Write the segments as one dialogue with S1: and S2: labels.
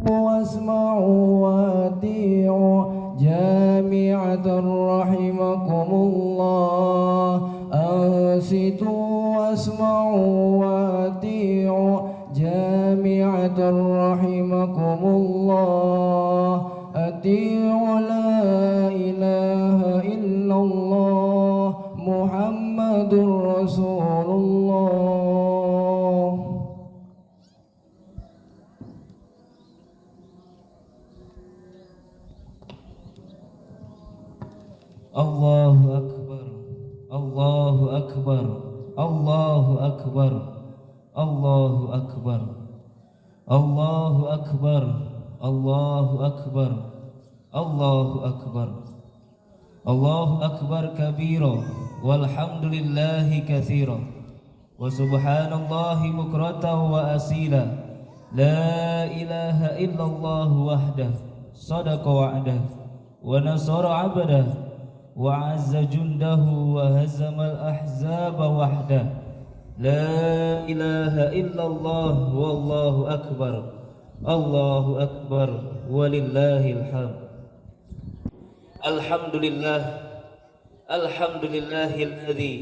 S1: واسمعوا وأطيعوا جامعة رحمكم الله. أنصتوا واسمعوا وأطيعوا جامعة رحمكم الله. أطيعوا لا إله إلا الله محمد رسول الله.
S2: Allahu Akbar, Allahu Akbar, Allahu Akbar, Allahu Akbar, Allahu Akbar, Allahu Akbar, Allahu Akbar, Allahu Akbar kabira, walhamdulillahi katsira, wa subhanallahi bukratan wa asila. La ilaha illallah wahdah, sadaqa wa'dah, wa nasara 'abdah, وعز جنده وهزم الأحزاب وحده. لا إله إلا الله والله أكبر، الله أكبر ولله الحمد. الحمد لله، الحمد لله الذي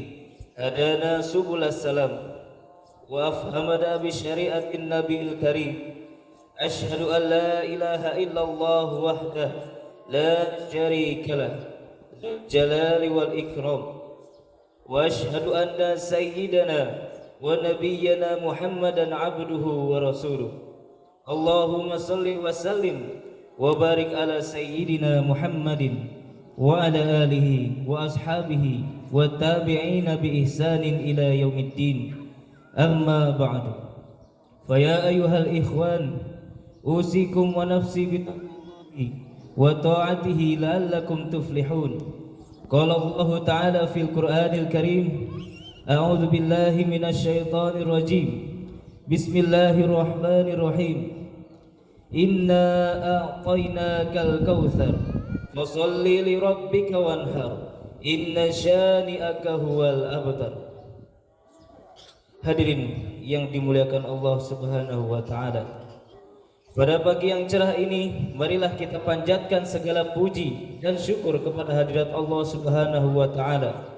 S2: هدانا سبل السلام وأفهمنا بشريعة النبي الكريم. أشهد أن لا إله إلا الله وحده لا شريك له الجلال والإكرام، وأشهد أن سيدنا ونبينا محمدا عبده ورسوله. اللهم صل وسلم وبارك على سيدنا محمد وعلى آله وأصحابه والتابعين بإحسان إلى يوم الدين. أما بعد، فيا أيها الإخوان، أوصيكم ونفسي بتقوى وطاعته لعلكم تفلحون. قال الله تعالى في القرآن الكريم: أعوذ بالله من الشيطان الرجيم، بسم الله الرحمن الرحيم. إنا أعطيناك الكوثر فصل لربك وانحر إن شانئك هو الأبتر. Hadirin yang dimuliakan Allah Subhanahu wa taala, pada pagi yang cerah ini, marilah kita panjatkan segala puji dan syukur kepada hadirat Allah Subhanahu wa taala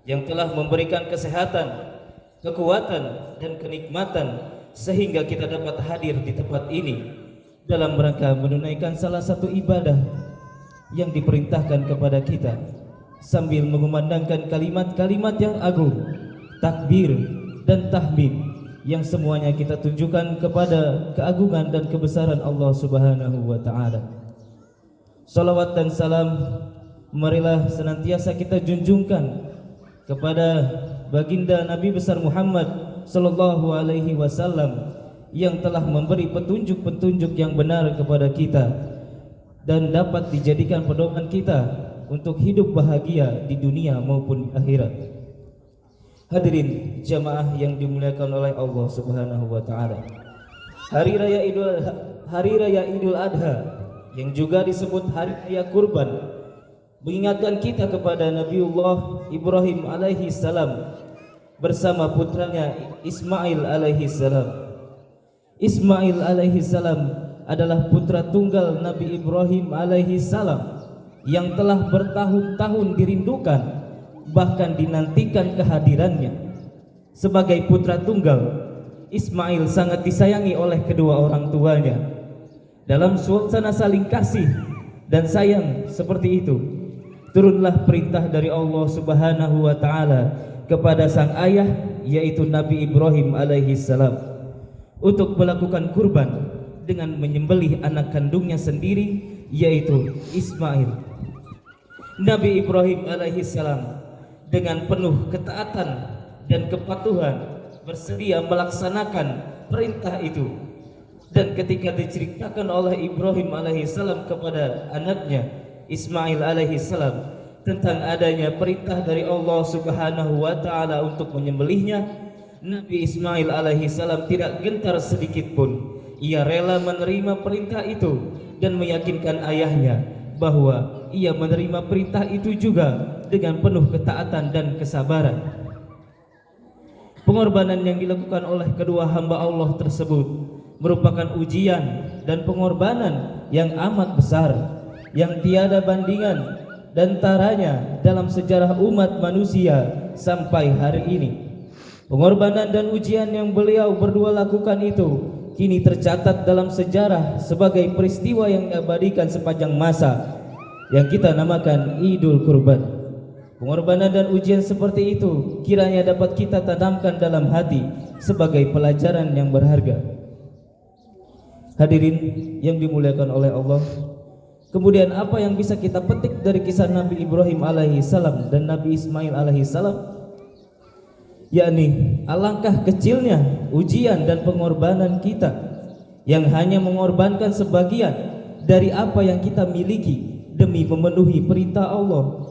S2: yang telah memberikan kesehatan, kekuatan dan kenikmatan sehingga kita dapat hadir di tempat ini dalam rangka menunaikan salah satu ibadah yang diperintahkan kepada kita sambil mengumandangkan kalimat-kalimat yang agung, takbir dan tahmid, yang semuanya kita tunjukkan kepada keagungan dan kebesaran Allah Subhanahu wa taala. Salawat dan salam marilah senantiasa kita junjungkan kepada baginda Nabi besar Muhammad sallallahu alaihi wasallam yang telah memberi petunjuk-petunjuk yang benar kepada kita dan dapat dijadikan pedoman kita untuk hidup bahagia di dunia maupun akhirat. Hadirin jamaah yang dimuliakan oleh Allah Subhanahu wa taala. Hari raya Idul Adha yang juga disebut hari raya kurban mengingatkan kita kepada Nabiullah Ibrahim alaihi salam bersama putranya Ismail alaihi salam. Ismail alaihi salam adalah putra tunggal Nabi Ibrahim alaihi salam yang telah bertahun-tahun dirindukan, bahkan dinantikan kehadirannya. Sebagai putra tunggal, Ismail sangat disayangi oleh kedua orang tuanya. Dalam suasana saling kasih dan sayang seperti itu, turunlah perintah dari Allah Subhanahu wa taala kepada sang ayah, yaitu Nabi Ibrahim alaihi salam, untuk melakukan kurban dengan menyembelih anak kandungnya sendiri, yaitu Ismail. Nabi Ibrahim alaihi salam dengan penuh ketaatan dan kepatuhan bersedia melaksanakan perintah itu. Dan ketika diceritakan oleh Ibrahim alaihissalam kepada anaknya Ismail alaihissalam tentang adanya perintah dari Allah Subhanahu wa taala untuk menyembelihnya, Nabi Ismail alaihissalam tidak gentar sedikit pun. Ia rela menerima perintah itu dan meyakinkan ayahnya bahwa ia menerima perintah itu juga dengan penuh ketaatan dan kesabaran. Pengorbanan yang dilakukan oleh kedua hamba Allah tersebut merupakan ujian dan pengorbanan yang amat besar, yang tiada bandingan dan taranya dalam sejarah umat manusia sampai hari ini. Pengorbanan dan ujian yang beliau berdua lakukan itu kini tercatat dalam sejarah sebagai peristiwa yang diabadikan sepanjang masa, yang kita namakan Idul Kurban. Pengorbanan dan ujian seperti itu kiranya dapat kita tanamkan dalam hati sebagai pelajaran yang berharga. Hadirin yang dimuliakan oleh Allah, kemudian apa yang bisa kita petik dari kisah Nabi Ibrahim alaihi salam dan Nabi Ismail alaihi salam? Yakni alangkah kecilnya ujian dan pengorbanan kita yang hanya mengorbankan sebagian dari apa yang kita miliki demi memenuhi perintah Allah,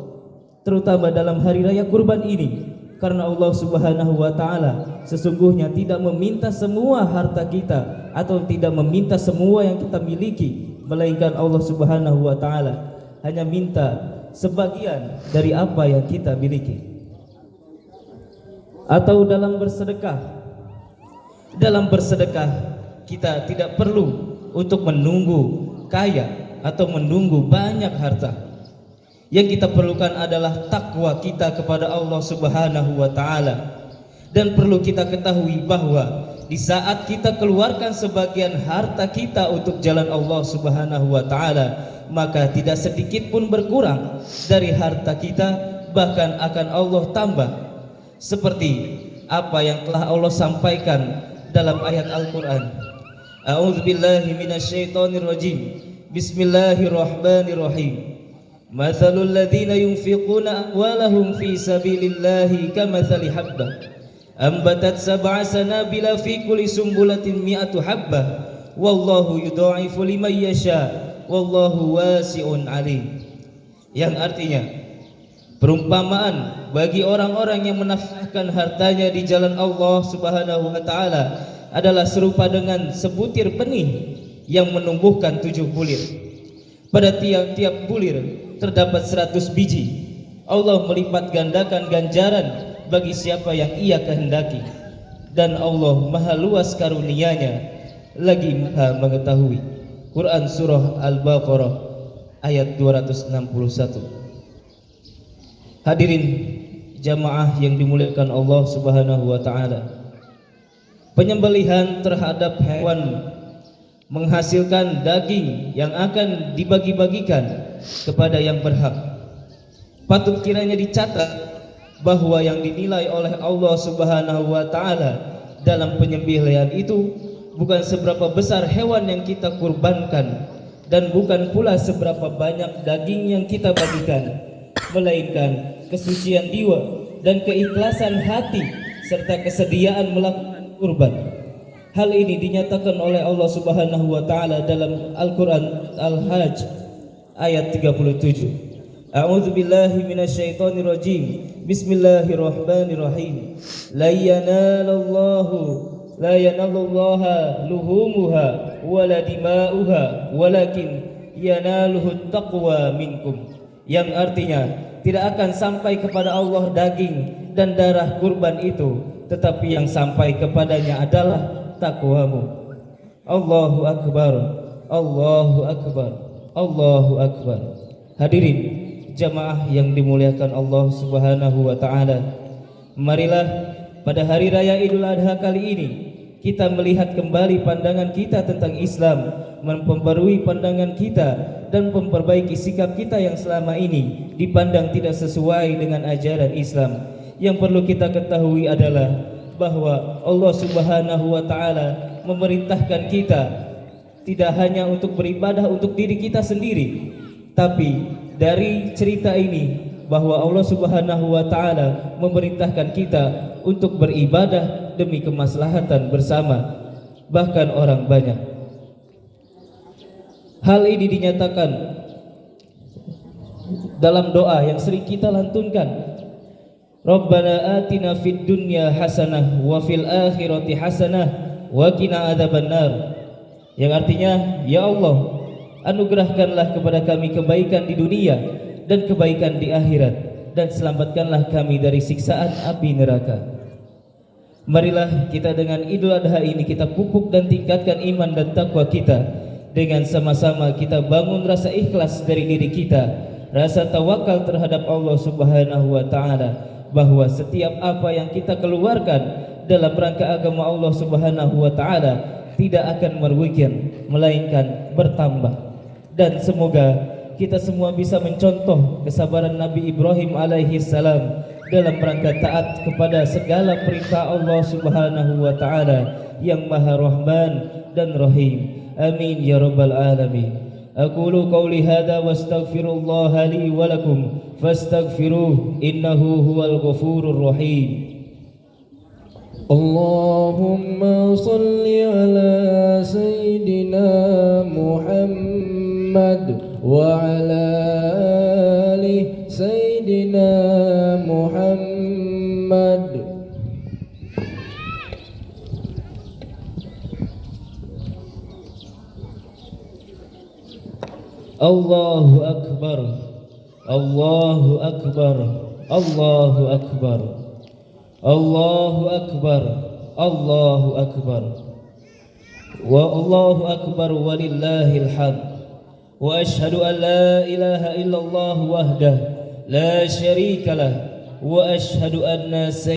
S2: terutama dalam hari raya kurban ini. Karena Allah Subhanahu wa ta'ala sesungguhnya tidak meminta semua harta kita atau tidak meminta semua yang kita miliki, melainkan Allah Subhanahu wa ta'ala hanya minta sebagian dari apa yang kita miliki. Atau dalam bersedekah kita tidak perlu untuk menunggu kaya atau menunggu banyak harta. Yang kita perlukan adalah takwa kita kepada Allah Subhanahu wa ta'ala. Dan perlu kita ketahui bahwa di saat kita keluarkan sebagian harta kita untuk jalan Allah Subhanahu wa ta'ala, maka tidak sedikit pun berkurang dari harta kita, bahkan akan Allah tambah, seperti apa yang telah Allah sampaikan dalam ayat Al-Quran. A'udzubillahi minasyaitonirrajim. Bismillahirrahmanirrahim. Mathalul ladzina yunfiquna amwalahum fi sabilillahi kamathali habbah ambatat sab'a sanabila fi kulli sumbulatin mi'atu habbah wallahu yudha'ifu liman yasha wallahu wasi'un alim. Yang artinya, perumpamaan bagi orang-orang yang menafkahkan hartanya di jalan Allah Subhanahu wa ta'ala adalah serupa dengan sebutir benih yang menumbuhkan 7 bulir. Pada tiap-tiap bulir terdapat 100 biji. Allah melipat gandakan ganjaran bagi siapa yang ia kehendaki, dan Allah maha luas karunia-Nya lagi maha mengetahui. Quran Surah Al-Baqarah ayat 261. Hadirin jamaah yang dimuliakan Allah Subhanahu wa ta'ala, penyembelihan terhadap hewan menghasilkan daging yang akan dibagi-bagikan kepada yang berhak. Patut kiranya dicatat bahwa yang dinilai oleh Allah Subhanahu wa ta'ala dalam penyembelihan itu bukan seberapa besar hewan yang kita kurbankan, dan bukan pula seberapa banyak daging yang kita bagikan, melainkan kesucian jiwa dan keikhlasan hati serta kesediaan melakukan kurban. Hal ini dinyatakan oleh Allah Subhanahu wa ta'ala dalam Al-Quran Al-Hajj ayat 37. A'udzu billahi minasyaitonir rajim. Bismillahirrahmanirrahim. La yanalullaha luhumuha wala dima'uha walakin yanaluhut taqwa minkum. Yang artinya, tidak akan sampai kepada Allah daging dan darah kurban itu, tetapi yang sampai kepadanya adalah takwamu. Allahu akbar, Allahu akbar, Allahu akbar. Hadirin jamaah yang dimuliakan Allah Subhanahu wa ta'ala, marilah pada hari raya Idul Adha kali ini kita melihat kembali pandangan kita tentang Islam, memperbarui pandangan kita dan memperbaiki sikap kita yang selama ini dipandang tidak sesuai dengan ajaran Islam. Yang perlu kita ketahui adalah bahwa Allah Subhanahu wa ta'ala memerintahkan kita tidak hanya untuk beribadah untuk diri kita sendiri, tapi dari cerita ini bahwa Allah Subhanahu wa ta'ala memerintahkan kita untuk beribadah demi kemaslahatan bersama, bahkan orang banyak. Hal ini dinyatakan dalam doa yang sering kita lantunkan, Rabbana atina fid dunya hasanah wa fil akhirati hasanah wa qina adzabannar. Yang artinya, ya Allah, anugerahkanlah kepada kami kebaikan di dunia dan kebaikan di akhirat, dan selamatkanlah kami dari siksaan api neraka. Marilah kita dengan Idul Adha ini kita pupuk dan tingkatkan iman dan takwa kita. Dengan sama-sama kita bangun rasa ikhlas dari diri kita, rasa tawakal terhadap Allah Subhanahu wa taala, bahwa setiap apa yang kita keluarkan dalam rangka agama Allah Subhanahu wa taala tidak akan merugikan melainkan bertambah. Dan semoga kita semua bisa mencontoh kesabaran Nabi Ibrahim alaihi salam dalam rangka taat kepada segala perintah Allah Subhanahu wa taala yang Maha Rahman dan Rahim. Amin ya rabbal alamin. Aqulu qawli hadza wastaghfirullaha li wa lakum fastaghfiruhu innahu huwal ghafurur rahim.
S1: Allahumma salli ala Sayyidina Muhammad wa ala ali Sayyidina Muhammad.
S2: Allahu Akbar, Allahu Akbar, Allahu Akbar, Allahu Akbar, Allahu Akbar, wa Allahu Akbar walillahil hamd. Wa ashhadu an la ilaha illallah wahdah la syarika lah wa ashhadu anna